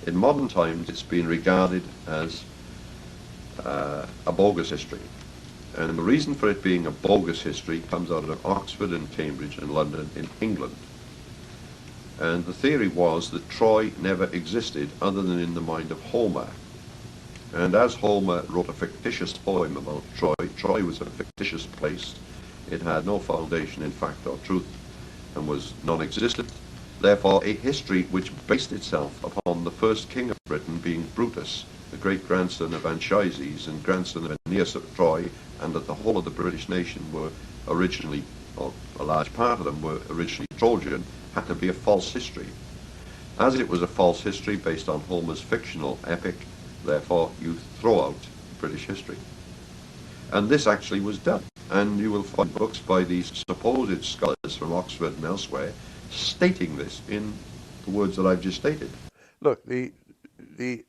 In modern times, it's been regarded as a bogus history. And the reason for it being a bogus history comes out of Oxford and Cambridge and London in England. And the theory was that Troy never existed other than in the mind of Homer. And as Homer wrote a fictitious poem about Troy, Troy was a fictitious place. It had no foundation in fact or truth and was non-existent. Therefore, a history which based itself upon the first king of Britain being Brutus, the great-grandson of Anchises and grandson of Aeneas of Troy, and that the whole of the British nation were originally, or a large part of them were originally Trojan, had to be a false history. As it was a false history based on Homer's fictional epic, therefore you throw out British history. And this actually was done. And you will find books by these supposed scholars from Oxford and elsewhere stating this in the words that I've just stated. Look, the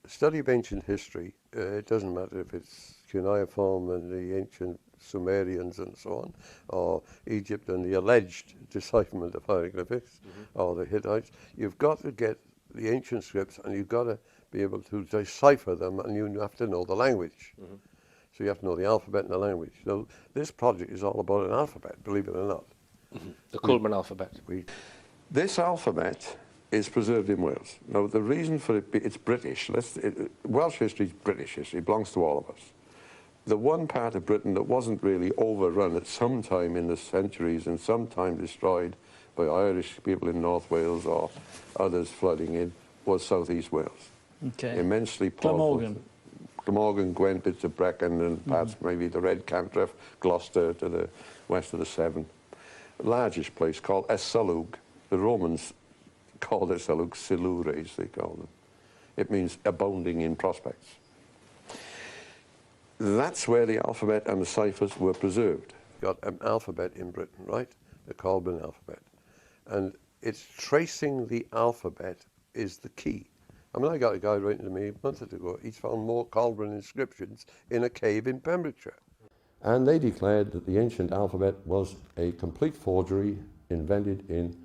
study of ancient history, it doesn't matter if it's cuneiform and the ancient Sumerians and so on, or Egypt and the alleged decipherment of hieroglyphics, or the Hittites. You've got to get the ancient scripts and you've got to be able to decipher them, and you have to know the language. So you have to know the alphabet and the language. So this project is all about an alphabet, believe it or not. The Cullman alphabet. This alphabet is preserved in Wales. Now, the reason for it, it's British. Welsh history is British history. It belongs to all of us. The one part of Britain that wasn't really overrun at some time in the centuries and sometime destroyed by Irish people in North Wales or others flooding in was southeast Wales. Okay. Immensely Glamorgan. Glamorgan, Gwent, bits of Brecon, and parts, maybe the Red Cantref, Gloucester to the west of the Severn. Largest place called Essulug. The Romans called Essulug Silures, they called them. It means abounding in prospects. That's where the alphabet and the ciphers were preserved. Got an alphabet in Britain, right? The Colburn alphabet. And it's tracing the alphabet is the key. I mean, I got a guy writing to me a month ago. He's found more Colburn inscriptions in a cave in Pembrokeshire. And they declared that the ancient alphabet was a complete forgery invented in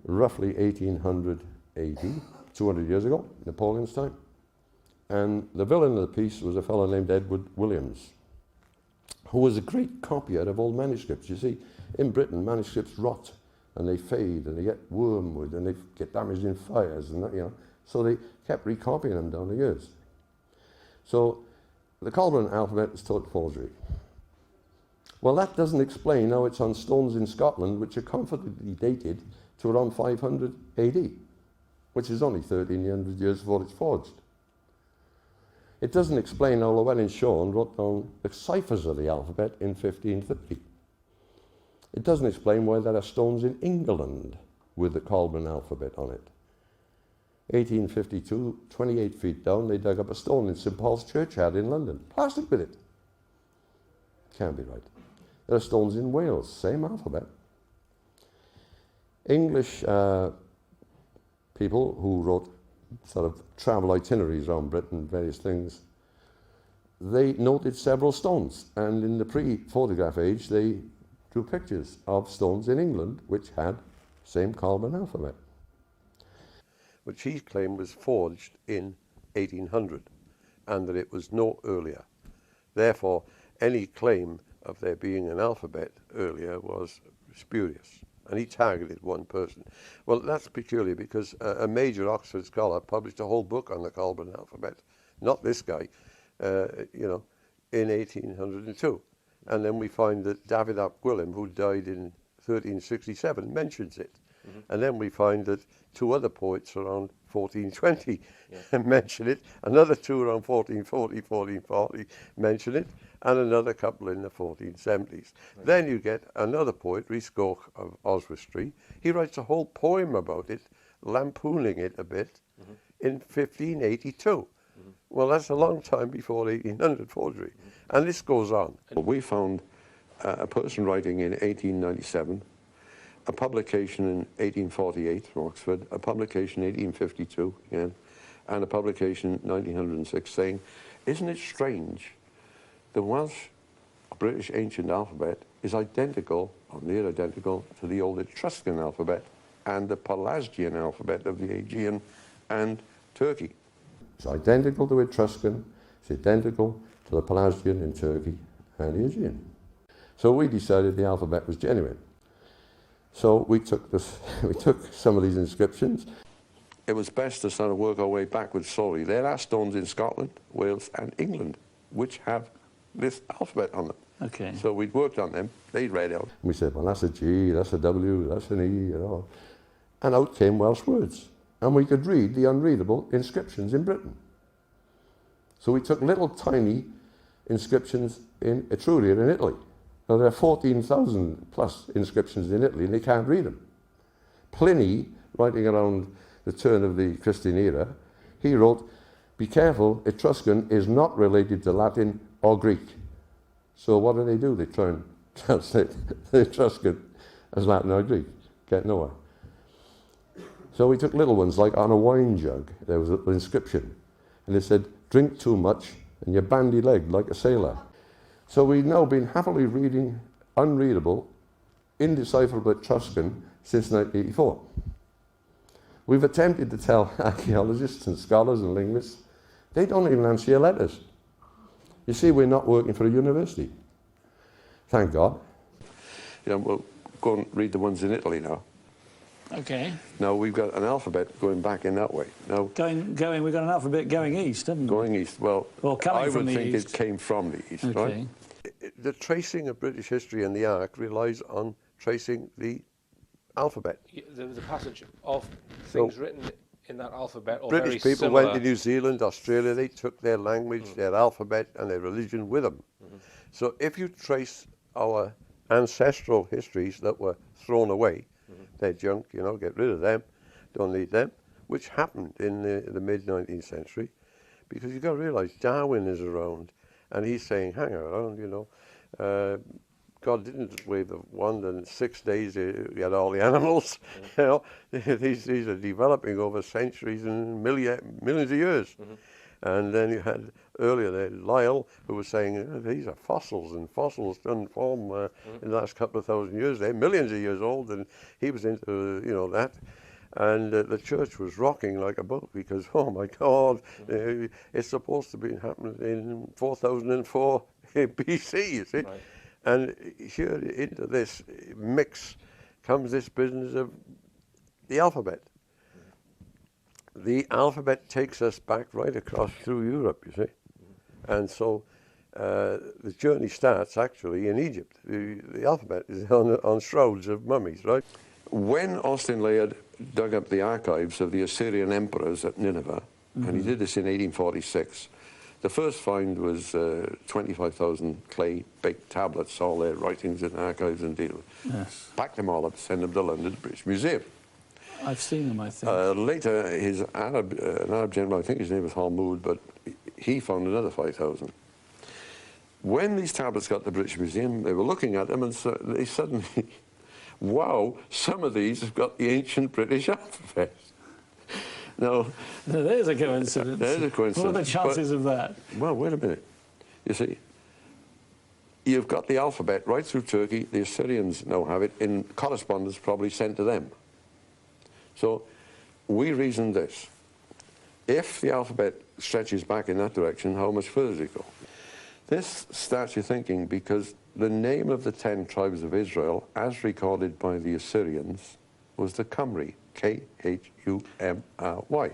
roughly 1800 AD, 200 years ago, Napoleon's time. And the villain of the piece was a fellow named Edward Williams, who was a great copyer of old manuscripts. You see, in Britain, manuscripts rot, and they fade, and they get wormwood, and they get damaged in fires, and that, you know. So they kept recopying them down the years. So the Colburn alphabet is total forgery. Well, that doesn't explain how it's on stones in Scotland, which are confidently dated to around 500 AD, which is only 1300 years before it's forged. It doesn't explain how Llewellyn Shawn wrote down the ciphers of the alphabet in 1530. It doesn't explain why there are stones in England with the Colburn alphabet on it. 1852, 28 feet down, they dug up a stone in St Paul's Churchyard in London, plastered with it. Can't be right. There are stones in Wales, same alphabet. English people who wrote sort of travel itineraries around Britain, various things, they noted several stones, and in the pre-photograph age they drew pictures of stones in England which had same Colburn alphabet. Which he claimed was forged in 1800 and that it was no earlier. Therefore, any claim of there being an alphabet earlier was spurious. And he targeted one person. Well, that's peculiar because a major Oxford scholar published a whole book on the Colburn alphabet, not this guy, you know, in 1802. And then we find that David ap Gwilym, who died in 1367, mentions it. And then we find that two other poets around 1420 mention it, another two around 1440, 1440 mention it, and another couple in the 1470s. Then you get another poet, Rhys Goch of Oswestry. He writes a whole poem about it, lampooning it a bit, in 1582. Well, that's a long time before 1800 forgery. And this goes on. We found a person writing in 1897, a publication in 1848 from Oxford, a publication in 1852 again, and a publication in 1906 saying, isn't it strange, the Welsh British ancient alphabet is identical, or near identical, to the old Etruscan alphabet and the Pelasgian alphabet of the Aegean and Turkey. It's identical to Etruscan, it's identical to the Pelasgian in Turkey and the Aegean. So we decided the alphabet was genuine. So we took some of these inscriptions. It was best to sort of work our way backwards slowly. There are stones in Scotland, Wales and England which have this alphabet on them. Okay. So we'd worked on them, they read out. We said, well, that's a G, that's a W, that's an E, you know. And out came Welsh words. And we could read the unreadable inscriptions in Britain. So we took little tiny inscriptions in Etruria in Italy. Now there are 14,000 plus inscriptions in Italy and they can't read them. Pliny, writing around the turn of the Christian era, he wrote, be careful, Etruscan is not related to Latin or Greek. So what do? They try and translate the Etruscan as Latin or Greek. Get nowhere. So we took little ones, like on a wine jug, there was an inscription, and it said, drink too much and you're bandy-legged like a sailor. So we've now been happily reading unreadable, indecipherable Etruscan since 1984. We've attempted to tell archaeologists and scholars and linguists, they don't even answer your letters. You see, we're not working for a university. Thank God. You know, we'll go and read the ones in Italy now. Okay. Now we've got an alphabet going back in that way. Now Going. We've got an alphabet going east, haven't we? going east, well, Or coming I from would the think east. it came from the east, Okay. right? The tracing of British history in the Ark relies on tracing the alphabet. There was a passage of So- things written in that alphabet or British very people similar. went to New Zealand, Australia, they took their language, their alphabet and their religion with them. So if you trace our ancestral histories that were thrown away, they're junk, you know, get rid of them, don't need them, which happened in the mid-19th century, because you've got to realise Darwin is around and he's saying, hang around, you know, God didn't wave the wand and in 6 days he had all the animals. You know, these are developing over centuries and millions of years. And then you had earlier there Lyell, who was saying these are fossils, and fossils don't form in the last couple of thousand years. They're millions of years old, and he was into that. And the church was rocking like a boat because, oh my God, it's supposed to be happening in 4004 BC, you see. Right. And here into this mix comes this business of the alphabet. The alphabet takes us back right across through Europe, you see. And so the journey starts actually in Egypt. The alphabet is on shrouds of mummies, right? When Austin Layard dug up the archives of the Assyrian emperors at Nineveh, and he did this in 1846, the first find was 25,000 clay baked tablets, all their writings and archives and deal. Yes. Packed them all up, sent them to London British Museum. I've seen them, I think. Later, an Arab general, I think his name was Halmoud, but he found another 5,000. When these tablets got to the British Museum, they were looking at them and they suddenly, wow, some of these have got the ancient British alphabet. Now, There's a coincidence. There's a coincidence. What are the chances of that? well, wait a minute. You see, you've got the alphabet right through Turkey. The Assyrians now have it in correspondence probably sent to them. So we reasoned this. If the alphabet stretches back in that direction, how much further does it go? This starts you thinking, because the name of the 10 tribes of Israel, as recorded by the Assyrians, was the Cymry, K-H-U-M-R-Y.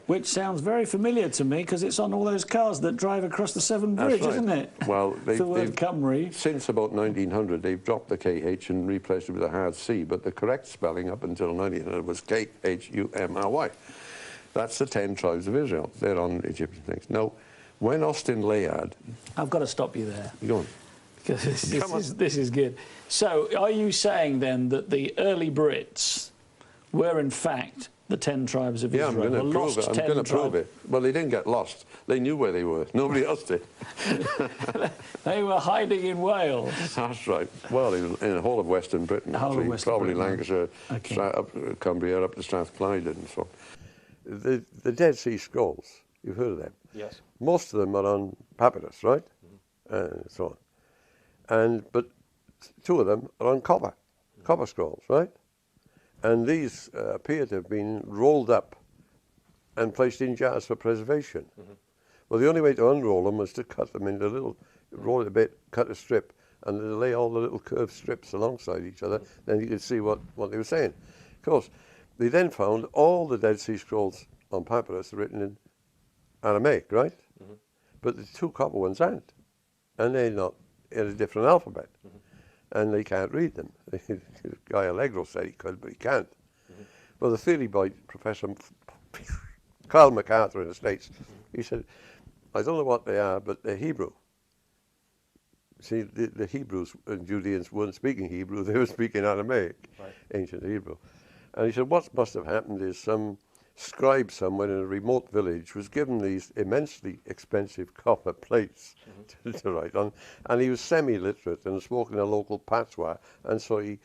Which sounds very familiar to me because it's on all those cars that drive across the Severn That's Bridge, right. isn't it? Well, The word Cymru. since about 1900, they've dropped the KH and replaced it with a hard C, but the correct spelling up until 1900 was K-H-U-M-R-Y. That's the 10 tribes of Israel. They're on Egyptian things. Now, when Austin Layard... I've got to stop you there. Go on. Because Come on. this is good. So, are you saying then that the early Brits were in fact the 10 tribes of Yeah, I'm Israel? going to the prove lost it. I'm 10 going to prove tribes? it. Well, they didn't get lost. They knew where they were. Nobody else did. They were hiding in Wales. That's right. Well, in the whole of Western Britain, The whole of actually. Western Probably Britain. Lancashire, Okay. up Cumbria, up to Strathclyde and so on. The Dead Sea Scrolls, you've heard of them. Yes. Most of them are on papyrus, right? And so on. But 2 of them are on copper scrolls, right? And these appear to have been rolled up and placed in jars for preservation. Well, the only way to unroll them was to cut them into little, roll it a bit, cut a strip, and then lay all the little curved strips alongside each other. Then you could see what they were saying. Of course, they then found all the Dead Sea Scrolls on papyrus written in Aramaic, right? But the two copper ones aren't, and they're not in a different alphabet, and they can't read them. Guy Allegro said he could, but he can't. Well, the theory by Professor Carl MacArthur in the States, he said, I don't know what they are, but they're Hebrew. See, the Hebrews and Judeans weren't speaking Hebrew, they were speaking Aramaic, ancient Hebrew. And he said, what must have happened is some scribe somewhere in a remote village was given these immensely expensive copper plates to write on, and he was semi-literate and spoke in a local patois, and so he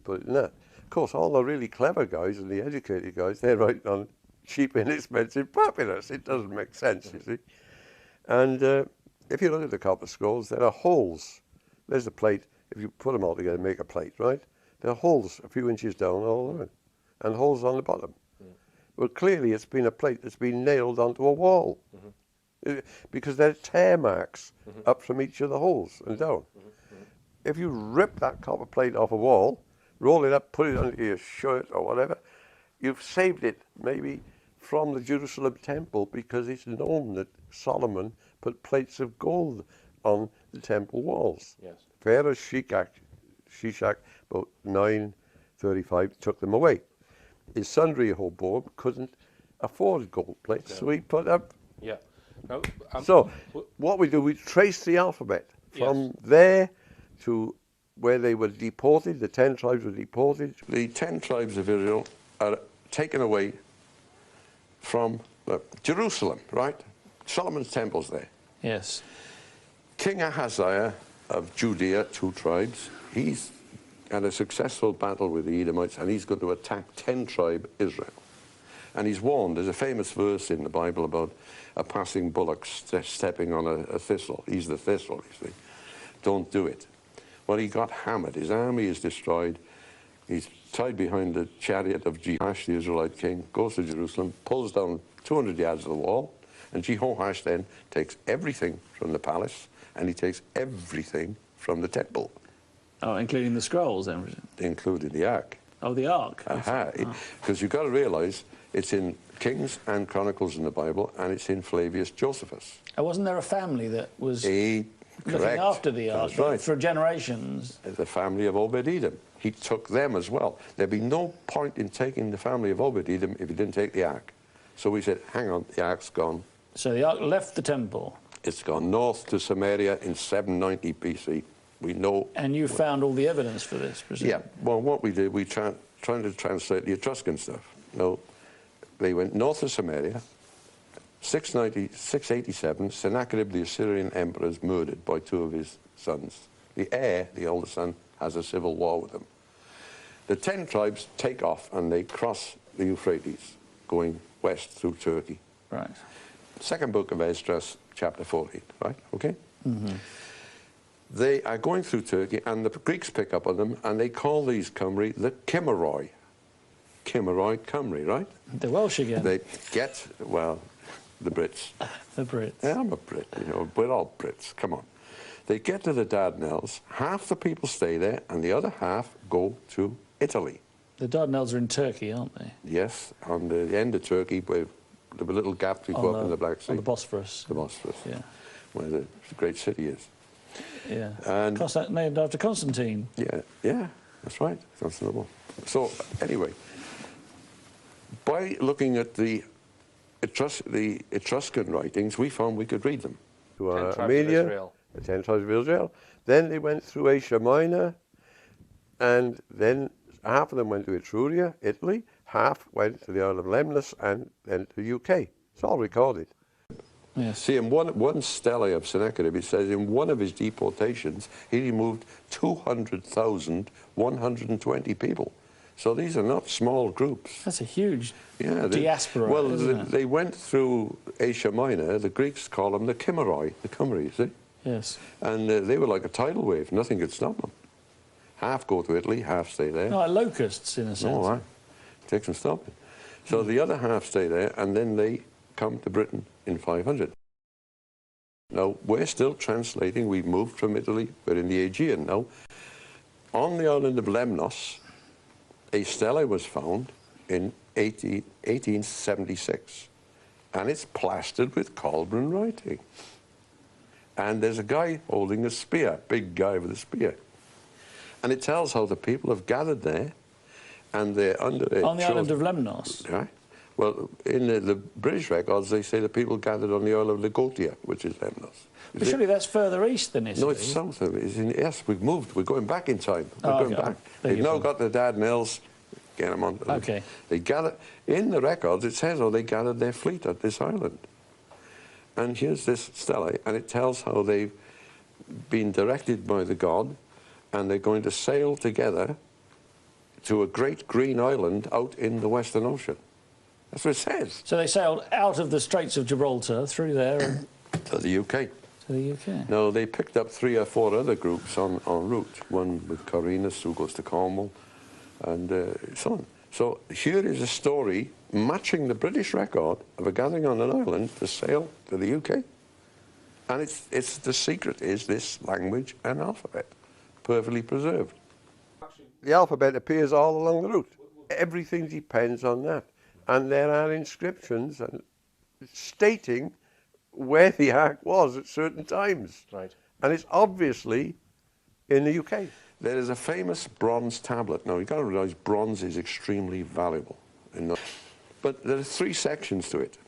put it in that. Of course, all the really clever guys and the educated guys, they're writing on cheap, inexpensive papyrus. It doesn't make sense, you see. And if you look at the copper scrolls, there are holes. There's a plate. If you put them all together, make a plate, right? There are holes a few inches down all around, and holes on the bottom. Well, clearly it's been a plate that's been nailed onto a wall, because there are tear marks up from each of the holes and down. If you rip that copper plate off a wall, roll it up, put it under your shirt or whatever, you've saved it maybe from the Jerusalem temple, because it's known that Solomon put plates of gold on the temple walls. Yes. Pharaoh Shishak, about 935, took them away. His son Rehoboam couldn't afford gold plates, so he put up. Yeah. No, So what we do, we trace the alphabet from there to where they were deported. The 10 tribes were deported. The 10 tribes of Israel are taken away from Jerusalem, right? Solomon's temple's there. Yes. King Ahaziah of Judea, 2 tribes, he's had a successful battle with the Edomites, and he's going to attack 10-tribe Israel. And he's warned, there's a famous verse in the Bible about a passing bullock stepping on a thistle. He's the thistle, you see. Don't do it. Well, he got hammered. His army is destroyed. He's tied behind the chariot of Jehoash, the Israelite king, goes to Jerusalem, pulls down 200 yards of the wall, and Jehoash then takes everything from the palace, and he takes everything from the temple. Oh, including the scrolls, everything? Including the ark. Oh, the ark. Because you've got to realise it's in Kings and Chronicles in the Bible, and it's in Flavius Josephus. Oh, wasn't there a family that was looking Correct. after the ark for generations? The family of Obed-Edom. He took them as well. There'd be no point in taking the family of Obed-Edom if you didn't take the ark. So we said, hang on, the ark's gone. So the ark left the temple. It's gone north to Samaria in 790 BC. We know. And you found all the evidence for this, presumably? Yeah. Well, what we did, we tried to translate the Etruscan stuff. No, they went north of Samaria. 687, Sennacherib, the Assyrian emperor, is murdered by 2 of his sons. The heir, the older son, has a civil war with them. The 10 tribes take off and they cross the Euphrates, going west through Turkey. Right. Second book of Esdras, chapter 14, right? Okay? They are going through Turkey, and the Greeks pick up on them, and they call these Cymry the Cymroi. Cymroi, Cymry, right? The Welsh again. They get, well, the Brits. The Brits. Yeah, I'm a Brit, you know, we're all Brits, come on. They get to the Dardanelles, half the people stay there, and the other half go to Italy. The Dardanelles are in Turkey, aren't they? Yes, on the end of Turkey, where the little gap we go up in the Black Sea. On the Bosphorus. The Bosphorus. Yeah. Where the great city is. Yeah. And named after Constantine. Yeah, that's right, Constantinople. So, anyway, by looking at the Etruscan writings, we found we could read them. To 10 tribes of Armenia, Israel. the 10 tribes of Israel. Then they went through Asia Minor, and then half of them went to Etruria, Italy, half went to the Isle of Lemnos, and then to the UK. It's all recorded. Yes. See, in one stele of Sennacherib, it says in one of his deportations, he removed 200,120 people. So these are not small groups. That's a huge diaspora. Well, they went through Asia Minor. The Greeks call them the Cymroi, the Cymry, you see? Yes. And they were like a tidal wave. Nothing could stop them. Half go to Italy, half stay there. No, like locusts, in a sense. Oh, right. Takes some stopping. So the other half stay there, and then they come to Britain in 500. No, we're still translating. We've moved from Italy. We're in the Aegean now. On the island of Lemnos, a stele was found in 1876, and it's plastered with Colburn writing. And there's a guy holding a spear, big guy with a spear. And it tells how the people have gathered there, and they're under their On the island of Lemnos? Right. Well, in the British records, they say the people gathered on the Isle of Liguria, which is Lemnos. But surely that's further east than Italy. No, it's south of it. Yes, we've moved. We're going back in time. We're Oh, going okay. back. Beg They've your now pardon. got the Dardanelles. Get them on. Okay. They gathered in the records. It says how they gathered their fleet at this island. And here's this stele, and it tells how they've been directed by the god, and they're going to sail together to a great green island out in the Western Ocean. That's what it says. So they sailed out of the Straits of Gibraltar, through there, and To the UK. to the UK. No, they picked up 3 or 4 other groups en route. One with Corinus, who goes to Cornwall, and so on. So here is a story matching the British record of a gathering on an island to sail to the UK. And it's the secret is this language and alphabet, perfectly preserved. The alphabet appears all along the route. Everything depends on that. And there are inscriptions stating where the ark was at certain times. Right. And it's obviously in the UK. There is a famous bronze tablet. Now, you've got to realise bronze is extremely valuable. But there are 3 sections to it.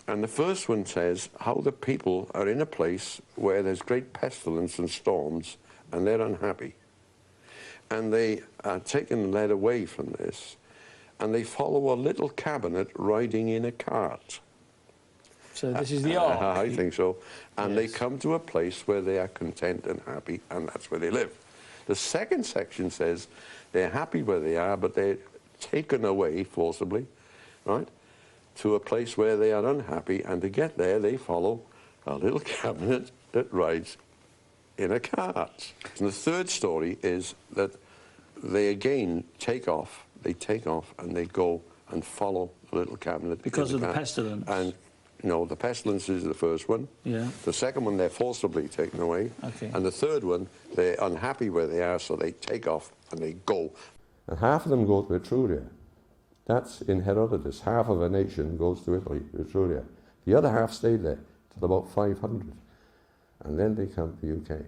And the first one says how the people are in a place where there's great pestilence and storms, and they're unhappy. And they are taken, led away from this, and they follow a little cabinet riding in a cart. So this is the ark. I think so. And they Yes. come to a place where they are content and happy, and that's where they live. The second section says they're happy where they are, but they're taken away forcibly, right, to a place where they are unhappy, and to get there, they follow a little cabinet that rides in a cart. And the third story is that they again take off, and they go and follow the little cabinet. Because in of the cart. pestilence. And no, the pestilence is the first one. Yeah. The second one, they're forcibly taken away. Okay. And the third one, they're unhappy where they are, so they take off and they go. And half of them go to Etruria. That's in Herodotus. Half of a nation goes to Italy, Etruria. The other half stayed there till about 500. And then they come to the UK.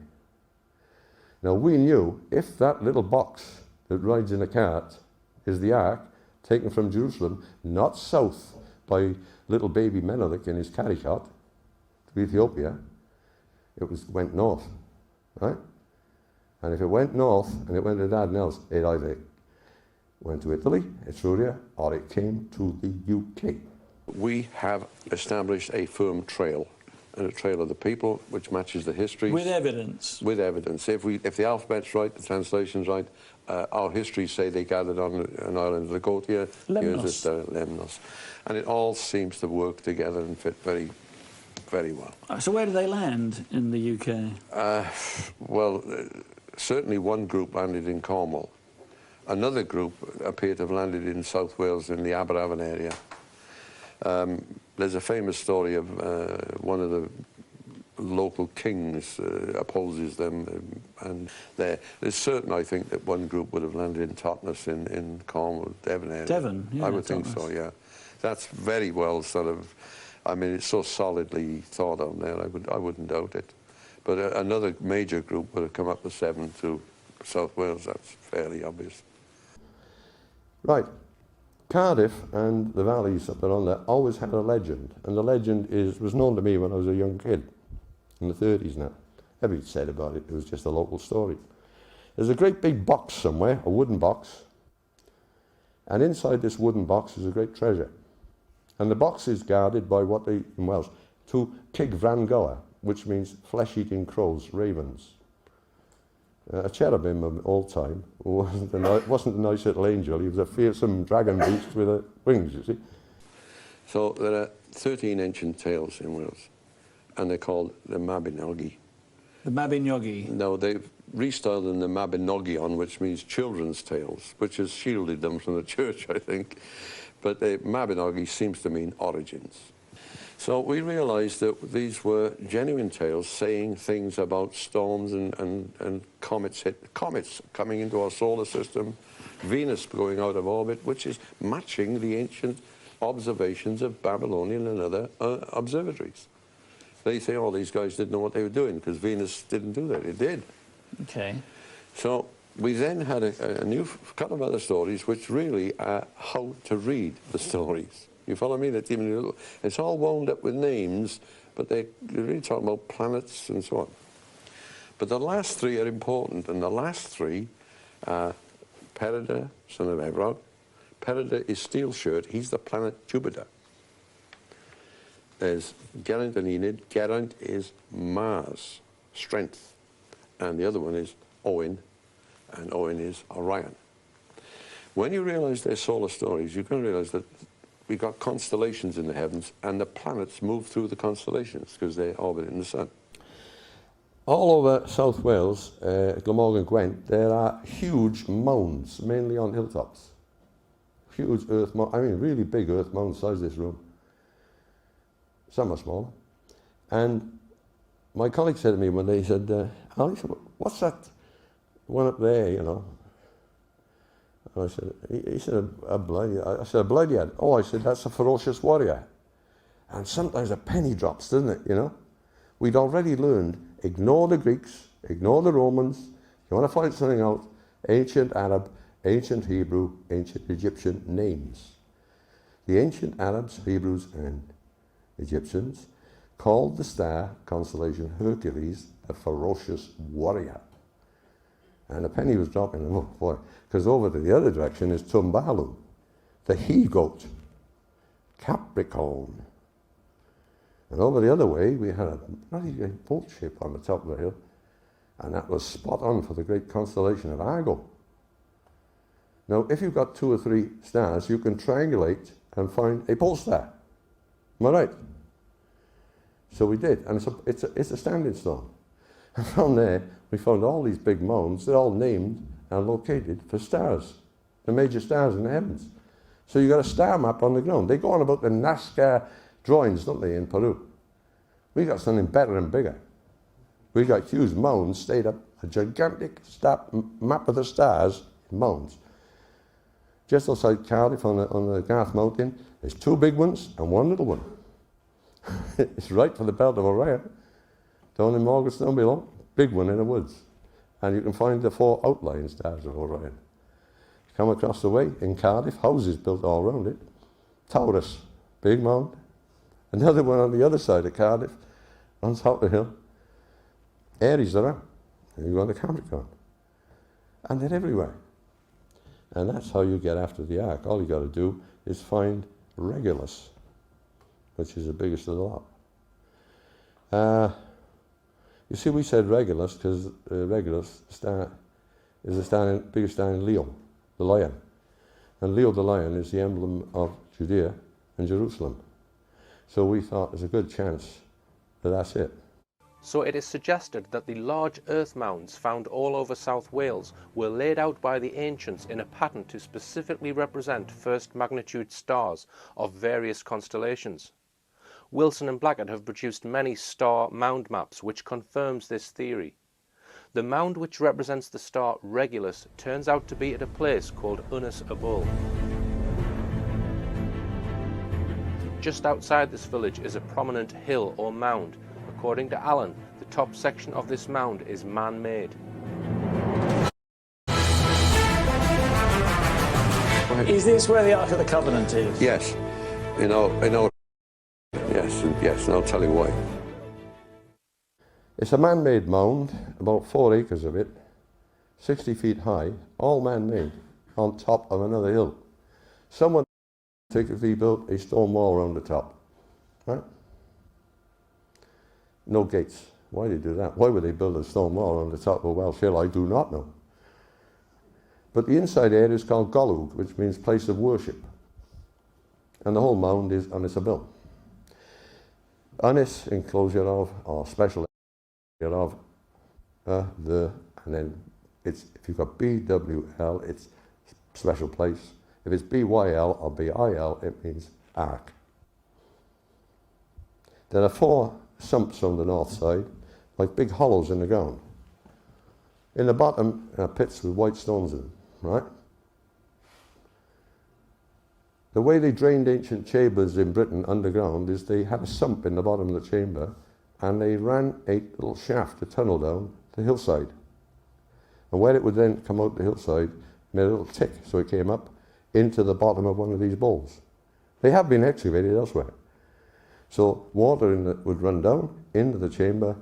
Now we knew if that little box that rides in a cart is the ark taken from Jerusalem, not south by little baby Menelik in his carrycot to Ethiopia, went north, right? And if it went north and it went to Dardanelles, it either went to Italy, Etruria, or it came to the UK. We have established a firm trail, and a trail of the people, which matches the histories. With evidence. With evidence. If the alphabet's right, the translation's right, our histories say they gathered on an island of Liguria. Lemnos. Lemnos. And it all seems to work together and fit very, very well. So where do they land in the UK? Certainly one group landed in Cornwall. Another group appeared to have landed in South Wales in the Aberavon area. There's a famous story of one of the local kings opposes them, and there's certain, I think, that one group would have landed in Totnes in Cornwall, Devon area. Devon, yeah, I would think so, Totnes. yeah. That's very well sort of, I mean, it's so solidly thought of there, I wouldn't doubt it. But another major group would have come up the Severn to South Wales, that's fairly obvious. Right. Cardiff and the valleys up around there always had a legend, and the legend was known to me when I was a young kid, in the 30s now. Everybody said about it, it was just a local story. There's a great big box somewhere, a wooden box, and inside this wooden box is a great treasure. And the box is guarded by what they, in Welsh, to Cig Fran Goa, which means flesh-eating crows, ravens. A cherubim of old time wasn't a nice little angel, he was a fearsome dragon beast with wings, you see. So there are 13 ancient tales in Wales, and they're called the Mabinogi. The Mabinogi. Now, they've restyled them the Mabinogion, which means children's tales, which has shielded them from the church, I think. But the Mabinogi seems to mean origins. So we realised that these were genuine tales saying things about storms and comets coming into our solar system, Venus going out of orbit, which is matching the ancient observations of Babylonian and other observatories. They say, oh, these guys didn't know what they were doing because Venus didn't do that. It did. Okay. So we then had a new couple of other stories which really are how to read the stories. You follow me? It's all wound up with names, but they're really talking about planets and so on. But the last three are important, and the last three are Peredur, son of Evrog. Peredur is Steel Shirt. He's the planet Jupiter. There's Geraint and Enid. Geraint is Mars, strength. And the other one is Owen, and Owen is Orion. When you realise their solar stories, you can realise that we've got constellations in the heavens, and the planets move through the constellations because they orbit in the sun. All over South Wales, Glamorgan, Gwent, there are huge mounds, mainly on hilltops. Huge earth mounds, I mean really big earth mounds, size this room. Some are smaller. And my colleague said to me one day, he said, Ali, what's that one up there, you know? And I said, he said, a Blythiad. I said, a Blythiad. Oh, I said, that's a ferocious warrior. And sometimes a penny drops, doesn't it, you know? We'd already learned, ignore the Greeks, ignore the Romans. You want to find something out, ancient Arab, ancient Hebrew, ancient Egyptian names. The ancient Arabs, Hebrews, and Egyptians called the star constellation Hercules a ferocious warrior. And a penny was dropping, oh boy, because over to the other direction is Tumbalu, the he-goat, Capricorn. And over the other way, we had a bloody boat ship on the top of the hill, and that was spot on for the great constellation of Argo. Now, if you've got 2 or 3 stars, you can triangulate and find a pole star. Am I right? So we did, and it's a standing stone. And from there, we found all these big mounds. They're all named and located for stars, the major stars in the heavens. So you got a star map on the ground. They go on about the Nazca drawings, don't they, in Peru? We got something better and bigger. We got huge mounds stayed up, a gigantic map of the stars in mounds. Just outside Cardiff on the Garth Mountain, there's 2 big ones and 1 little one. It's right for the belt of Orion. Down in Morganstone below, big one in the woods. And you can find the 4 outlying stars of Orion. Come across the way in Cardiff, houses built all around it. Taurus, big mound. Another one on the other side of Cardiff, on top of the hill. Aries are up. And you go on to Capricorn. And they're everywhere. And that's how you get after the ark. All you got to do is find Regulus, which is the biggest of the lot. You see, we said Regulus because Regulus star is the biggest star in Leo, the lion. And Leo the lion is the emblem of Judea and Jerusalem. So we thought there's a good chance that that's it. So it is suggested that the large earth mounds found all over South Wales were laid out by the ancients in a pattern to specifically represent first magnitude stars of various constellations. Wilson and Blackett have produced many star mound maps which confirms this theory. The mound which represents the star Regulus turns out to be at a place called Unas Abul. Just outside this village is a prominent hill or mound. According to Allen, the top section of this mound is man-made. Is this where the Ark of the Covenant is? Yes. Yes, and I'll tell you why. It's a man-made mound, about 4 acres of it, 60 feet high, all man-made, on top of another hill. Someone particularly built a stone wall around the top, right? No gates. Why did they do that? Why would they build a stone wall on the top of a Welsh hill? I do not know. But the inside area is called Golwg, which means place of worship. And the whole mound is Unas Abul. Unas enclosure of, or special area of, and then it's, if you've got BWL, it's special place. If it's BYL or BIL, it means ark. There are 4 sumps on the north side, like big hollows in the ground. In the bottom are pits with white stones in them, right? The way they drained ancient chambers in Britain underground is they had a sump in the bottom of the chamber and they ran a little shaft, a tunnel down the hillside. And where it would then come out the hillside, made a little tick, so it came up into the bottom of one of these bowls. They have been excavated elsewhere. So water would run down into the chamber,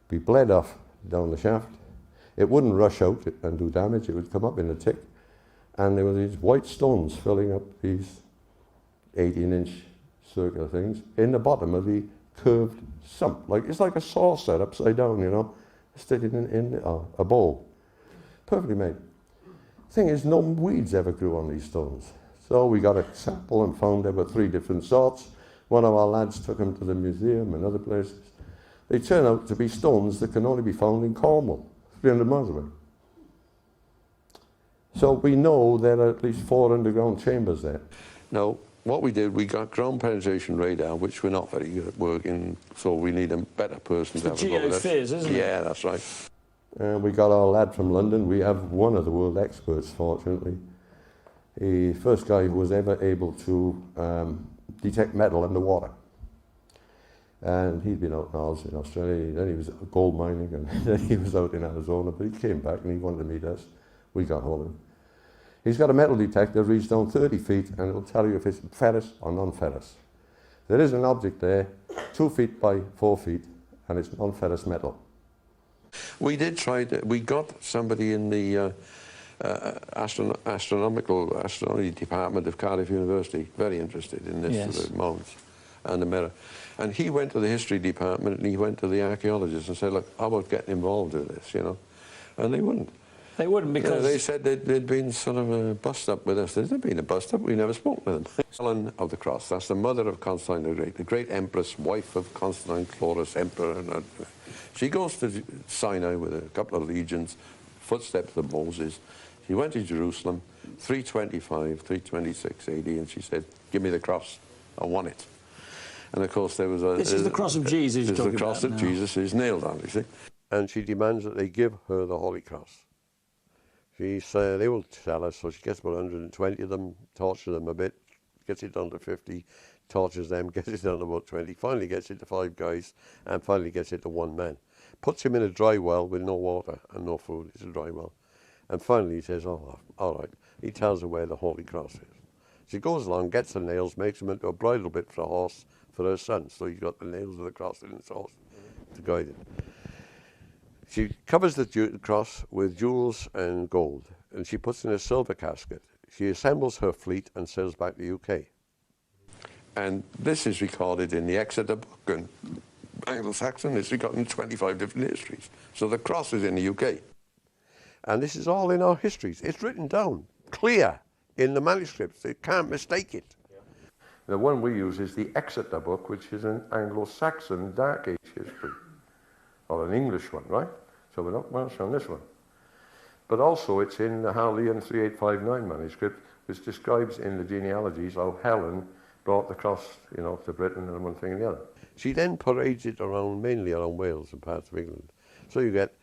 be bled off down the shaft. It wouldn't rush out and do damage, it would come up in a tick. And there were these white stones filling up these 18-inch circular things in the bottom of the curved sump. It's like a saucer upside down, you know, sitting in a bowl. Perfectly made. Thing is, no weeds ever grew on these stones. So we got a sample and found there were 3 different sorts. One of our lads took them to the museum and other places. They turn out to be stones that can only be found in Cornwall, 300 miles away. So we know there are at least 4 underground chambers there. No, what we did, we got ground penetration radar, which we're not very good at working, so we need a better person to have a go with us. Geophys, isn't it? Yeah, that's right. We got our lad from London. We have one of the world experts, fortunately. The first guy who was ever able to detect metal underwater. And he'd been out in Oz in Australia, then he was gold mining, and then he was out in Arizona, but he came back and he wanted to meet us. We got hold of him. He's got a metal detector, reaches down 30 feet, and it'll tell you if it's ferrous or non-ferrous. There is an object there, 2 feet by 4 feet, and it's non-ferrous metal. We did try to, we got somebody in the astronomy department of Cardiff University, very interested in this, Yes. the mounds and the mirror. And he went to the history department and he went to the archaeologists and said, look, how about getting involved with this, you know? And they wouldn't. They wouldn't, You know, because they said they'd been sort of a bust-up with us. There's not been a bust-up, we never spoke with them. Helen of the Cross, that's the mother of Constantine the Great empress, wife of Constantine Chlorus, emperor. And she goes to Sinai with a couple of legions, footsteps of Moses. She went to Jerusalem, 325, 326 AD, and she said, give me the cross, I want it. And of course there was a... this is the cross of Jesus you're This is talking the cross about that now. Jesus is nailed on, you see. And she demands that they give her the Holy Cross. They will tell us, so she gets about 120 of them, tortures them a bit, gets it down to 50, tortures them, gets it down to about 20, finally gets it to 5 guys, and finally gets it to 1 man. Puts him in a dry well with no water and no food. It's a dry well. And finally he says, oh, all right. He tells her where the Holy Cross is. She goes along, gets the nails, makes them into a bridle bit for a horse for her son. So he's got the nails of the cross in his horse to guide it. She covers the cross with jewels and gold, and she puts in a silver casket. She assembles her fleet and sails back to the UK. And this is recorded in the Exeter book, and Anglo-Saxon is recorded in 25 different histories. So the cross is in the UK. And this is all in our histories. It's written down, clear, in the manuscripts. They can't mistake it. The one we use is the Exeter book, which is an Anglo-Saxon Dark Age history, or an English one, right? So we're not Welsh on this one. But also it's in the Harleian 3859 manuscript, which describes in the genealogies how Helen brought the cross, you know, to Britain and one thing and the other. She then parades it around, mainly around Wales and parts of England. So you get,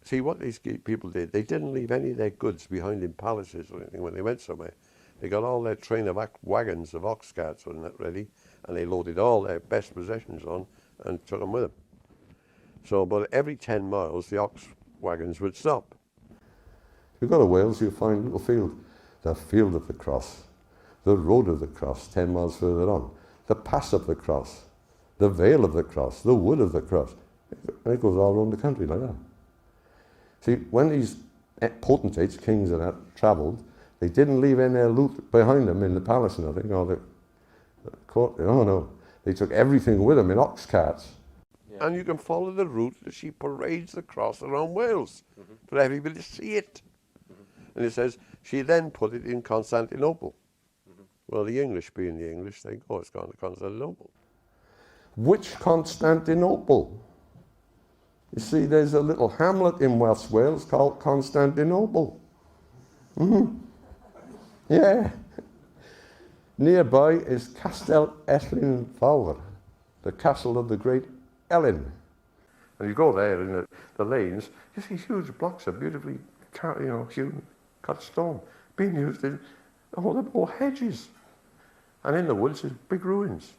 see what these people did, they didn't leave any of their goods behind in palaces or anything when they went somewhere. They got all their train of wagons of ox carts and that ready, and they loaded all their best possessions on and took them with them. So about every 10 miles, the ox wagons would stop. If you go to Wales, you'll find a little field. The field of the cross, the road of the cross, 10 miles further on, the pass of the cross, the vale of the cross, the wood of the cross. And it goes all around the country like that. See, when these potentates, kings and that, travelled, they didn't leave any loot behind them in the palace and nothing, or the court. Oh no, they took everything with them in ox carts. Yeah. And you can follow the route that she parades the cross around Wales for everybody to see it. And it says she then put it in Constantinople. Well, the English being the English, they go, it's gone to Constantinople. Which Constantinople? You see, there's a little hamlet in West Wales called Constantinople. Yeah. Nearby is Castell Elyn Fawr, the castle of the great Ellen. And you go there in the lanes, you see huge blocks of beautifully hewn cut stone being used in all hedges. And in the woods there's big ruins.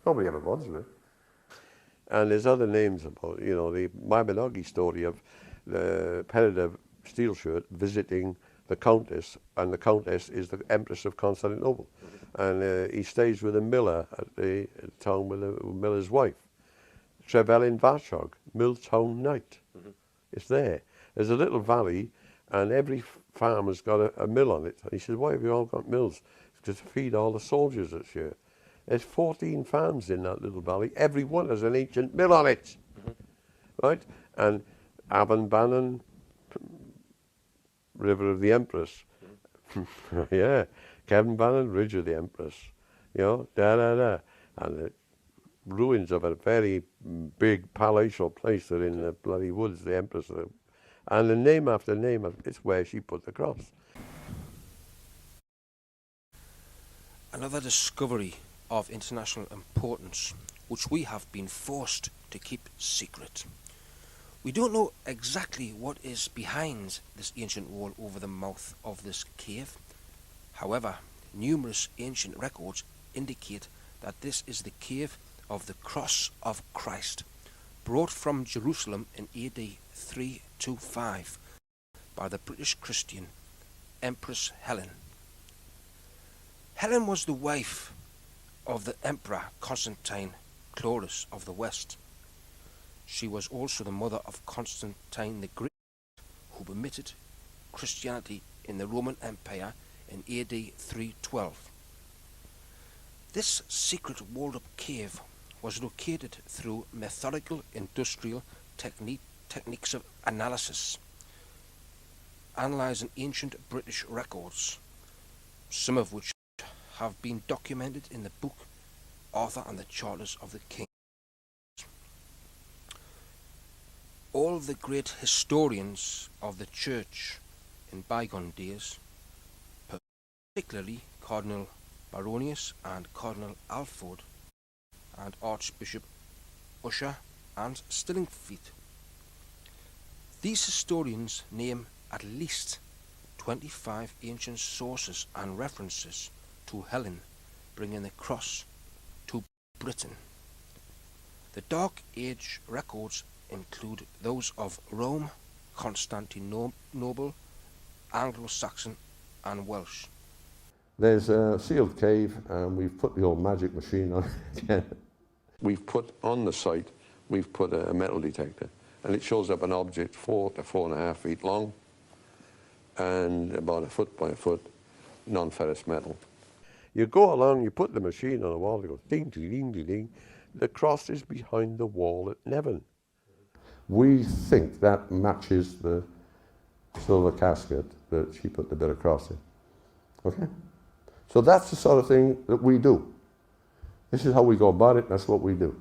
Nobody ever bothers with it. And there's other names about, the Mabinogi story of the Peredur Steelshirt visiting the Countess, and the Countess is the Empress of Constantinople. And he stays with a miller at the town with the miller's wife. Trevelyan Varchog, Milltown Knight. It's there. There's a little valley, and every farmer's got a mill on it. And he says, why have you all got mills? It's to feed all the soldiers that's here. There's 14 farms in that little valley. Every one has an ancient mill on it. Right? And Avon Bannon, River of the Empress. Yeah. Kevin Bannon, Ridge of the Empress. And the ruins of a very big palatial place that in the bloody woods, the Empress. And the name after name, it's where she put the cross. Another discovery of international importance, which we have been forced to keep secret. We don't know exactly what is behind this ancient wall over the mouth of this cave. However, numerous ancient records indicate that this is the cave of the Cross of Christ, brought from Jerusalem in AD 325 by the British Christian Empress Helen. Helen was the wife of the Emperor Constantine Chlorus of the West. She was also the mother of Constantine the Great, who permitted Christianity in the Roman Empire in AD 312. This secret walled-up cave was located through methodical industrial techniques of analysis, analysing ancient British records, some of which have been documented in the book Arthur and the Charters of the King. All the great historians of the Church in bygone days, particularly Cardinal Baronius and Cardinal Alford and Archbishop Usher and Stillingfleet, these historians name at least 25 ancient sources and references to Helen bringing the cross to Britain. The Dark Age records include those of Rome, Constantinople, Anglo-Saxon and Welsh. There's a sealed cave, and we've put the old magic machine on it again. We've put on the site, we've put a metal detector, and it shows up an object 4 to 4.5 feet long and about 1 foot by 1 foot, non-ferrous metal. You go along, you put the machine on the wall, it goes ding, ding, ding, ding, ding. The cross is behind the wall at Nevin. We think that matches the silver casket that she put the bit of cross in. Okay? So that's the sort of thing that we do. This is how we go about it, that's what we do.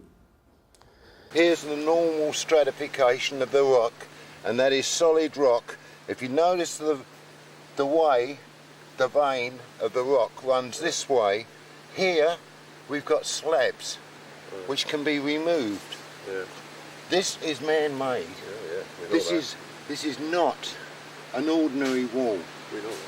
Here's the normal stratification of the rock, and that is solid rock. If you notice the way the vein of the rock runs this way, here we've got slabs which can be removed. Yeah. This is man-made. This is not an ordinary wall.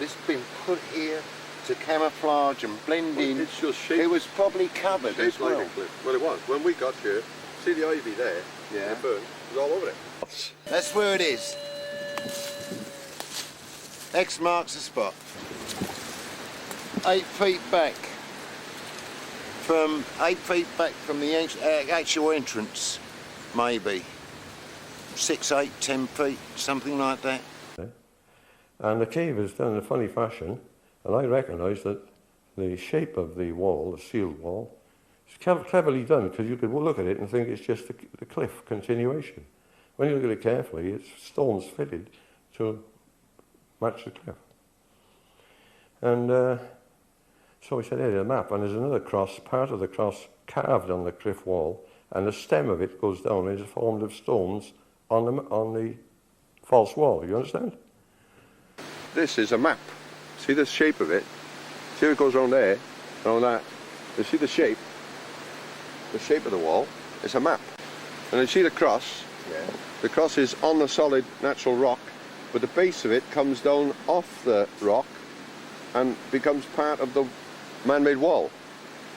This has been put here to camouflage and blend in. It's just shaped. It was probably covered as well. Well, it was. When we got here, see the ivy there? Yeah. The burn, it was all over it. That's where it is. X marks the spot. 8 feet back from the actual entrance, maybe 6, 8, 10 feet, something like that. And the cave is done in a funny fashion, and I recognise that the shape of the wall, the sealed wall, is cleverly done, because you could look at it and think it's just the cliff continuation. When you look at it carefully, it's stones fitted to match the cliff. And so we said, hey, there's a map, and there's another cross, part of the cross carved on the cliff wall, and the stem of it goes down and is formed of stones on the false wall. You understand? This is a map. See the shape of it? See how it goes around there, around that. You see the shape of the wall? it's a map. And you see the cross? Yeah. The cross is on the solid natural rock, but the base of it comes down off the rock and becomes part of the man-made wall.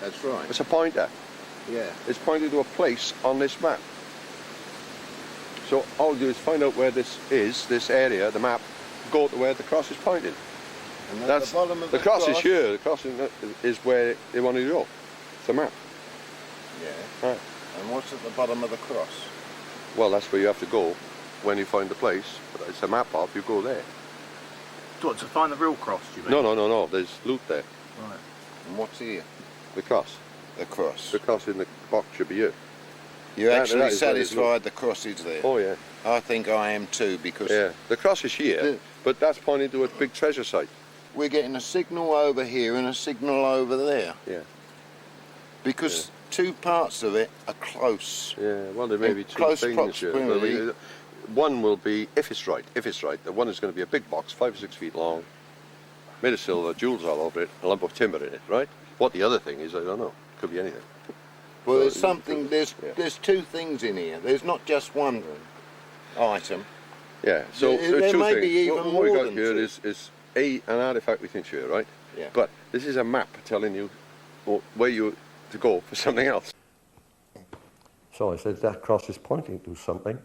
That's right. It's a pointer. Yeah. It's pointing to a place on this map. So all you do is find out where this is, this area, the map, go to where the cross is pointing. And at That's the bottom of the cross is here. The cross is where they want to go. It's a map. Yeah. Right. And what's at the bottom of the cross? Well, that's where you have to go when you find the place. But it's a map up. You go there. What, to find the real cross, do you mean? No. There's loot there. Right. And what's here? The cross. The cross. The cross in the box should be here. You're That actually is where it's satisfied the cross is there? Oh yeah. I think I am too, because Yeah. The cross is here, but that's pointing to a big treasure site. we're getting a signal over here and a signal over there. Yeah. Because two parts of it are close. Yeah. Well, there may In be two close things here. proximity. One will be, if it's right, the one is going to be a big box, 5 or 6 feet long, made of silver, jewels all over it, a lump of timber in it, right? What the other thing is, I don't know. Could be anything. Well, So there's something. yeah. There's two things in here. There's not just one item. Yeah. So There two may things. be even what we more got than here two. is an artifact we think here, right? Yeah. But this is a map telling you where you to go for something else. So I said, that cross is pointing to something.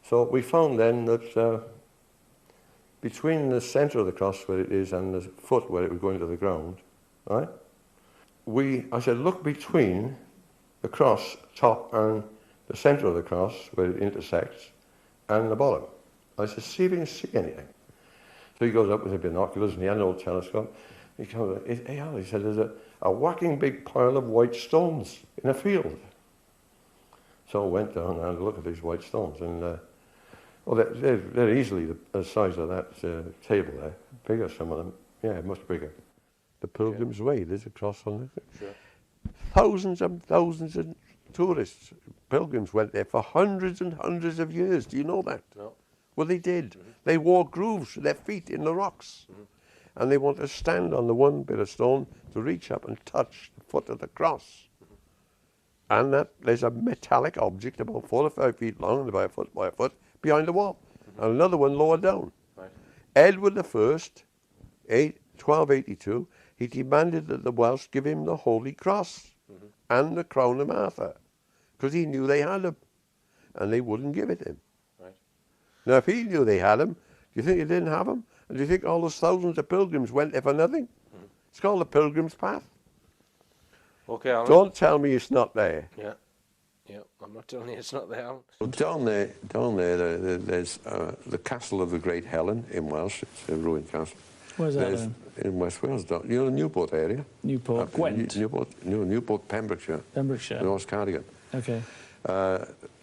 So we found then that between the centre of the cross where it is and the foot where it was going to the ground, right? I said, look between the cross top and the centre of the cross where it intersects and the bottom. I said, see if you can see anything. So he goes up with the binoculars and he had an old telescope. He comes, hey Al, he said, there's a whacking big pile of white stones in a field. So I went down and had a look at these white stones, and well, they're easily the size of that table there. Bigger, some of them. Yeah, much bigger. The Pilgrim's Way, there's a cross on it. Sure. Thousands and thousands of tourists, pilgrims went there for hundreds and hundreds of years. Do you know that? No. Well, they did. Mm-hmm. They wore grooves for their feet in the rocks. Mm-hmm. And they want to stand on the one bit of stone to reach up and touch the foot of the cross. And that there's a metallic object about 4 or 5 feet long and about a foot behind the wall. And another one lower down. Right. Edward I, 1282, he demanded that the Welsh give him the Holy Cross and the crown of Arthur, because he knew they had him, and they wouldn't give it him. Right. Now, if he knew they had him, do you think they didn't have him? And do you think all those thousands of pilgrims went there for nothing? It's called the Pilgrim's Path. Okay, Alan. Don't tell me it's not there. Yeah. Yeah, I'm not telling you it's not there, Alan. Well, down there, there's the Castle of the Great Helen in Welsh. It's a ruined castle. Where's that There's then? in West Wales. You know the Newport area? Newport, Gwent, Newport, Pembrokeshire. Pembrokeshire. North Cardigan. Okay.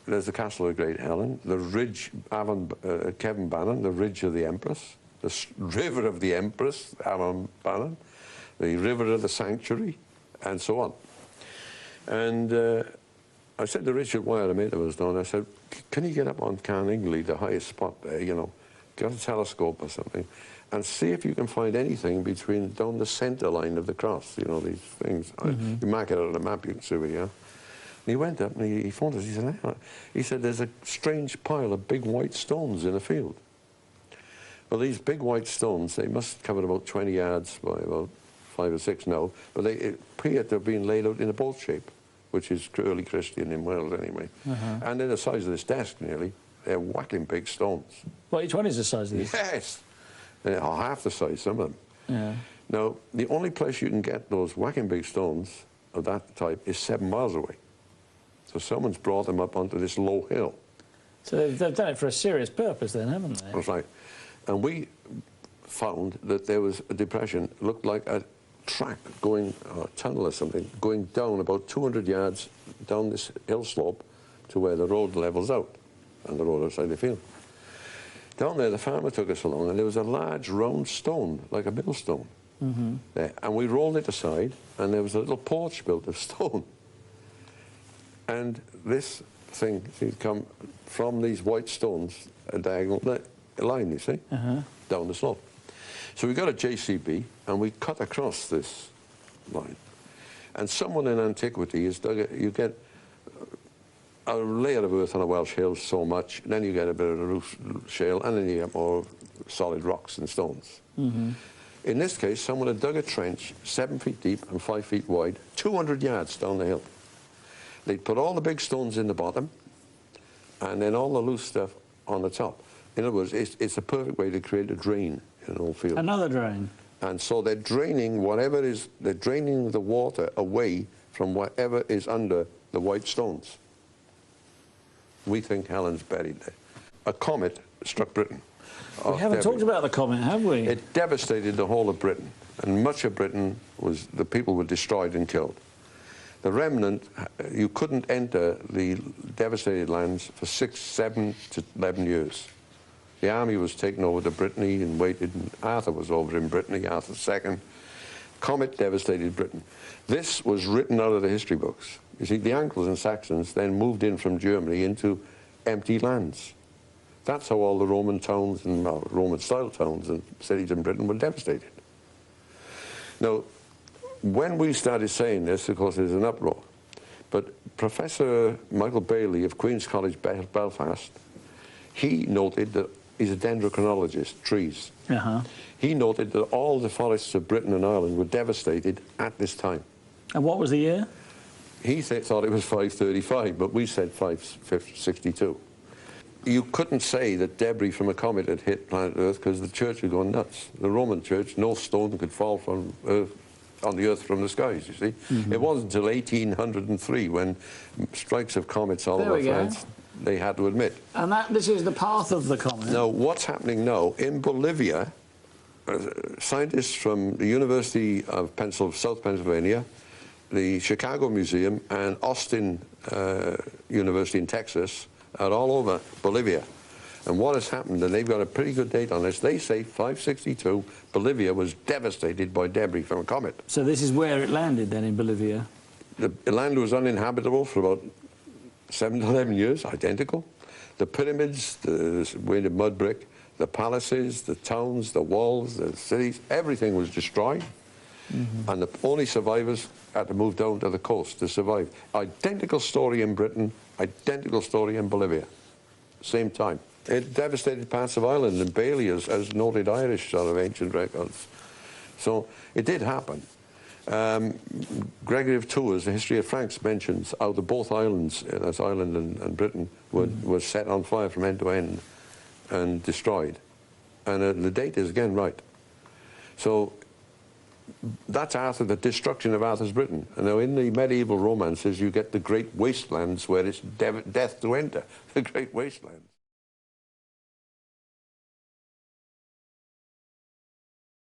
There's the Castle of the Great Helen, the Ridge, Kevin Bannon, the Ridge of the Empress, the River of the Empress, Avon Bannon, the River of the Sanctuary, and so on. And I said to Richard Wire, the mate that was down, I said, can you get up on Carningly, the highest spot there, you know, get a telescope or something, and see if you can find anything down the centre line of the cross, you know, these things. Mm-hmm. You mark it on the map, you can see where you are. And he went up and he phoned us. He said, there's a strange pile of big white stones in a field. Well, these big white stones, they must cover about 20 yards by about 5 or 6 now, but they appear to have been laid out in a bolt shape, which is early Christian in Wales anyway. And they're the size of this desk nearly. They're whacking big stones. Well, each one is the size of these? Yes! They're half the size, some of them. Yeah. Now, the only place you can get those whacking big stones of that type is 7 miles away. So someone's brought them up onto this low hill. So they've done it for a serious purpose then, haven't they? That's right. And we found that there was a depression, looked like a track going, or a tunnel or something, going down about 200 yards down this hill slope to where the road levels out, and the road outside the field. Down there, the farmer took us along, and there was a large round stone, like a millstone, there. And we rolled it aside, and there was a little porch built of stone. And this thing seemed to come from these white stones, a diagonal line, you see, down the slope. So we got a JCB, and we cut across this line. And someone in antiquity has dug it. You get a layer of earth on a Welsh hill so much, and then you get a bit of a roof shale, and then you get more solid rocks and stones. In this case, someone had dug a trench 7 feet deep and 5 feet wide, 200 yards down the hill. They'd put all the big stones in the bottom, and then all the loose stuff on the top. In other words, it's a perfect way to create a drain in an old field. Another drain. And so they're draining whatever is, they're draining the water away from whatever is under the white stones. We think Helen's buried there. A comet struck Britain. We haven't talked about the comet, have we? It devastated the whole of Britain, and much of Britain was, the people were destroyed and killed. The remnant, you couldn't enter the devastated lands for 6, 7 to 11 years. The army was taken over to Brittany and waited, and Arthur was over in Brittany, Arthur II. Comet devastated Britain. This was written out of the history books. You see, the Angles and Saxons then moved in from Germany into empty lands. That's how all the Roman towns and Roman-style towns and cities in Britain were devastated. Now, when we started saying this, of course, there's an uproar. But Professor Michael Bailey of Queen's College, Belfast, he noted that he's a dendrochronologist, trees. He noted that all the forests of Britain and Ireland were devastated at this time. And what was the year? He thought it was 535, but we said 562. You couldn't say that debris from a comet had hit planet Earth because the church had gone nuts. The Roman church, no stone could fall from Earth, on the Earth from the skies, you see. It wasn't until 1803 when strikes of comets all over France, they had to admit. And this is the path of the comet. Now, what's happening now, in Bolivia, scientists from the University of South Pennsylvania, the Chicago Museum, and Austin University in Texas are all over Bolivia. And what has happened, and they've got a pretty good date on this, they say 562, Bolivia was devastated by debris from a comet. So this is where it landed then, in Bolivia? The land was uninhabitable for about 7 to 11 years, identical. The pyramids, the made of mud brick, the palaces, the towns, the walls, the cities, everything was destroyed. And the only survivors had to move down to the coast to survive. Identical story in Britain, identical story in Bolivia. Same time. It devastated parts of Ireland, and Bailey has noted Irish sort of ancient records. So it did happen. Gregory of Tours, The History of Franks, mentions how the both islands, that's Ireland and Britain, were set on fire from end to end and destroyed. And the date is again right. So that's Arthur, the destruction of Arthur's Britain. And now in the medieval romances you get the great wastelands where it's death to enter, the great wastelands.